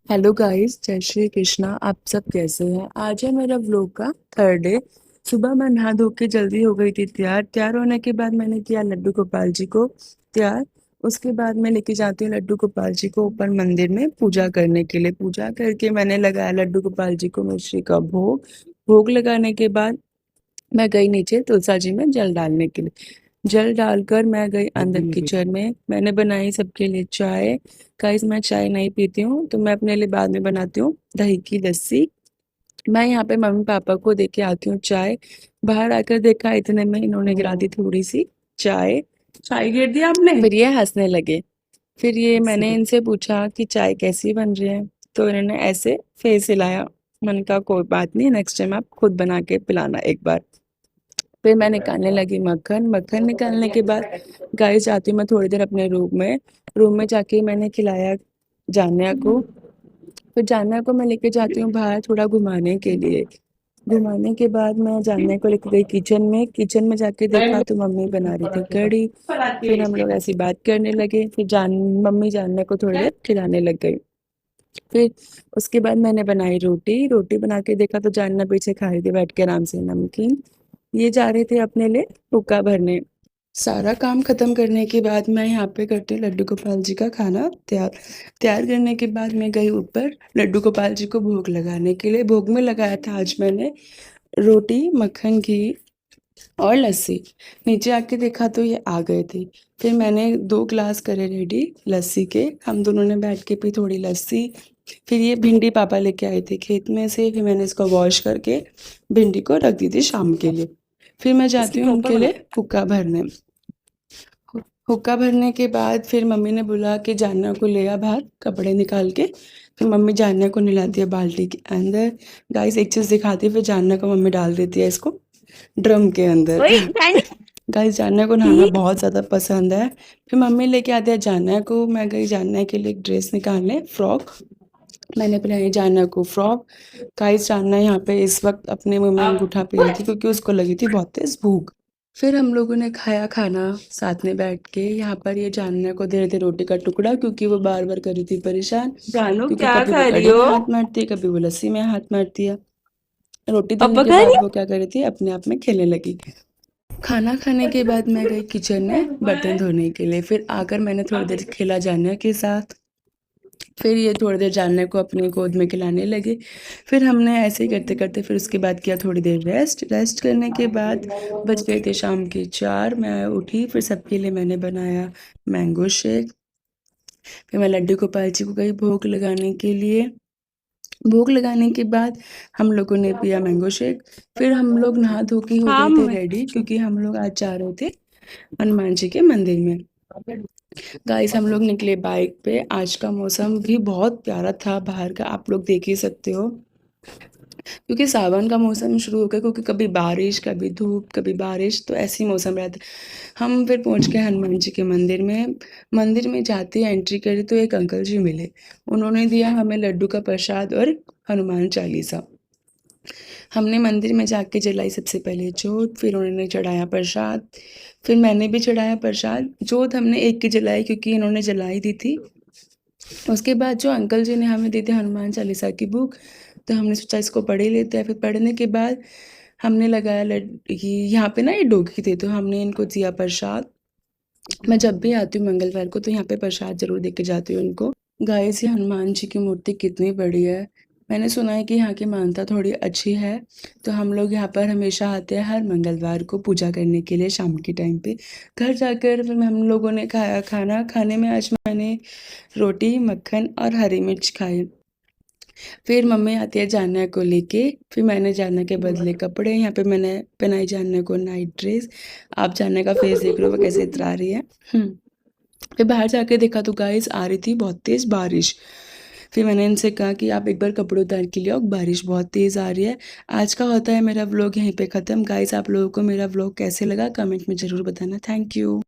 Hello guys, जय श्री कृष्णा। आप सब कैसे हैं? आज है मेरा व्लॉग का थर्ड डे। सुबह मैं नहा धो के जल्दी हो गई थी तैयार। तैयार होने के बाद मैंने किया लड्डू गोपाल जी को तैयार। उसके बाद मैं लेके जाती हूँ लड्डू गोपाल जी को ऊपर मंदिर में पूजा करने के लिए। पूजा करके मैंने लगाया लड्डू गोपाल जी को मिश्री का भोग। भोग लगाने के बाद मैं गई नीचे तुलसा जी में जल डालने के लिए। जल डालकर मैं गई अंदर किचन में। मैंने बनाई सबके लिए चाय। गाइस, मैं चाय नहीं पीती हूँ तो मैं अपने लिए बाद में बनाती हूँ दही की लस्सी। मैं यहाँ पे मम्मी पापा को दे के आती हूँ चाय। बाहर आकर देखा इतने में इन्होंने गिरा दी थोड़ी सी चाय। चाय गिर दिया आपने? फिर ये हंसने लगे। फिर ये मैंने इनसे पूछा कि चाय कैसी बन रही है, तो इन्होंने ऐसे फेस हिलाया। मैंने कहा कोई बात नहीं, नेक्स्ट टाइम आप खुद बना के पिलाना एक बार। फिर मैं निकालने लगी मक्खन। मक्खन निकालने के बाद गाइस जाती हूँ मैं थोड़ी देर अपने रूम में। रूम में जाके मैंने खिलाया जान्या को। फिर जान्या को मैं लेके जाती हूँ बाहर थोड़ा घुमाने के लिए। घुमाने के बाद मैं जान्या को लेके गई किचन में। किचन में जाके देखा तो मम्मी बना रही थी कढ़ी। फिर हम लोग ऐसी बात करने लगे। फिर मम्मी जान्या को थोड़ी देर खिलाने लग गई। फिर उसके बाद मैंने बनाई रोटी। रोटी बना के देखा तो जान्या पीछे खा रही थी बैठ के आराम से नमकीन। ये जा रहे थे अपने लिए हुक्का भरने। सारा काम खत्म करने के बाद मैं यहाँ पे करती हूँ लड्डू गोपाल जी का खाना तैयार। तैयार करने के बाद मैं गई ऊपर लड्डू गोपाल जी को भोग लगाने के लिए। भोग में लगाया था आज मैंने रोटी, मक्खन, घी और लस्सी। नीचे आके देखा तो ये आ गए थे। फिर मैंने 2 ग्लास करे रेडी लस्सी के। हम दोनों ने बैठ के पी थोड़ी लस्सी। फिर ये भिंडी पापा लेके आए थे खेत में से। फिर मैंने इसको वॉश करके भिंडी को रख दी थी शाम के लिए। फिर मैं जाती हूँ उनके लिए हुक्का भरने। हुक्का भरने के बाद फिर मम्मी ने बोला कि जान्या को ले आ बाहर कपड़े निकाल के। फिर मम्मी जान्या को नहलाती है बाल्टी के अंदर। गाइस एक चीज़ दिखाती है, फिर जान्या को मम्मी डाल देती है इसको ड्रम के अंदर। गाइस जान्या को नहाना बहुत ज़्यादा पसंद है। फिर मम्मी लेके आती है जान्या को। मैं गई जान्या के लिए एक ड्रेस निकालने, फ्रॉक। मैंने पहनाई जान्या को फ्रॉक। गाइस जान्या यहाँ पे इस वक्त अपने मुंह में अंगूठा पी रही थी क्योंकि उसको लगी थी बहुत तेज भूख। फिर हम लोगों ने खाया खाना साथ में बैठ के। यहाँ पर ये जान्या को दे रहे थे रोटी का टुकड़ा क्योंकि वो बार बार कर रही थी परेशान। जानू क्योंकि क्या कभी वो कर रही कढ़ी हो? में हाथ मारती है, कभी वो लस्सी में हाथ मारती है। रोटी देने पापा के कह रही बाद हो? वो क्या कर रही थी, अपने आप में खेलने लगी। खाना खाने के बाद मैं गई किचन में बर्तन धोने के लिए। फिर आकर मैंने थोड़ी देर खेला जान्या के साथ। फिर ये थोड़ी देर जान्या को अपनी गोद में खिलाने लगे। फिर हमने ऐसे ही करते करते फिर उसके बाद किया थोड़ी देर रेस्ट। रेस्ट करने के बाद बज गए थे शाम के 4। मैं उठी, फिर सबके लिए मैंने बनाया मैंगो शेक। फिर मैं लड्डू गोपाल जी को गई भोग लगाने के लिए। भोग लगाने के बाद हम लोगों ने पिया मैंगो शेक। फिर हम लोग नहा धो के हो हाँ गए थे मम्मी। रेडी क्योंकि हम लोग आज जा रहे थे हनुमान जी के मंदिर में। गाइस हम लोग निकले बाइक पे। आज का मौसम भी बहुत प्यारा था बाहर का, आप लोग देख ही सकते हो। क्योंकि सावन का मौसम शुरू हो गया, क्योंकि कभी बारिश कभी धूप कभी बारिश, तो ऐसे ही मौसम रहता है। हम फिर पहुंच गए हनुमान जी के मंदिर में। मंदिर में जाते ही एंट्री करी तो एक अंकल जी मिले। उन्होंने दिया हमें लड्डू का प्रसाद और हनुमान चालीसा। हमने मंदिर में जाके जलाई सबसे पहले जोत, फिर उन्होंने चढ़ाया प्रसाद। फिर मैंने भी चढ़ाया प्रसाद। जोत हमने एक की जलाई क्योंकि इन्होंने जलाई दी थी। उसके बाद जो अंकल जी ने हमें दी थी हनुमान चालीसा की बुक, तो हमने सोचा इसको पढ़ ही लेते हैं। फिर पढ़ने के बाद हमने लगाया ये यहाँ पे ना ये डोगी थे तो हमने इनको दिया प्रसाद। मैं जब भी आती हूँ मंगलवार को तो यहाँ पे प्रसाद जरूर दे के जाती हूँ उनको। गाइस ये हनुमान जी की मूर्ति कितनी बड़ी है। मैंने सुना है कि यहाँ की मान्यता थोड़ी अच्छी है, तो हम लोग यहाँ पर हमेशा आते हैं हर मंगलवार को पूजा करने के लिए शाम के टाइम पे। घर जाकर फिर हम लोगों ने खाया खाना। खाने में आज मैंने रोटी, मक्खन और हरी मिर्च खाई। फिर मम्मी आती है जान्या को लेके। फिर मैंने जान्या के बदले कपड़े, यहाँ पे मैंने पहनाई जान्या को नाइट ड्रेस। आप जान्या का फेस देख रहे हो वो कैसे इतरा रही है। फिर बाहर जाके देखा तो गाइस आ रही थी बहुत तेज बारिश। फिर मैंने इनसे कहा कि आप एक बार कपड़े उतार के लिए आओ, बारिश बहुत तेज आ रही है। आज का होता है मेरा व्लॉग यहीं पे ख़त्म। गाइस आप लोगों को मेरा व्लॉग कैसे लगा कमेंट में ज़रूर बताना। Thank you.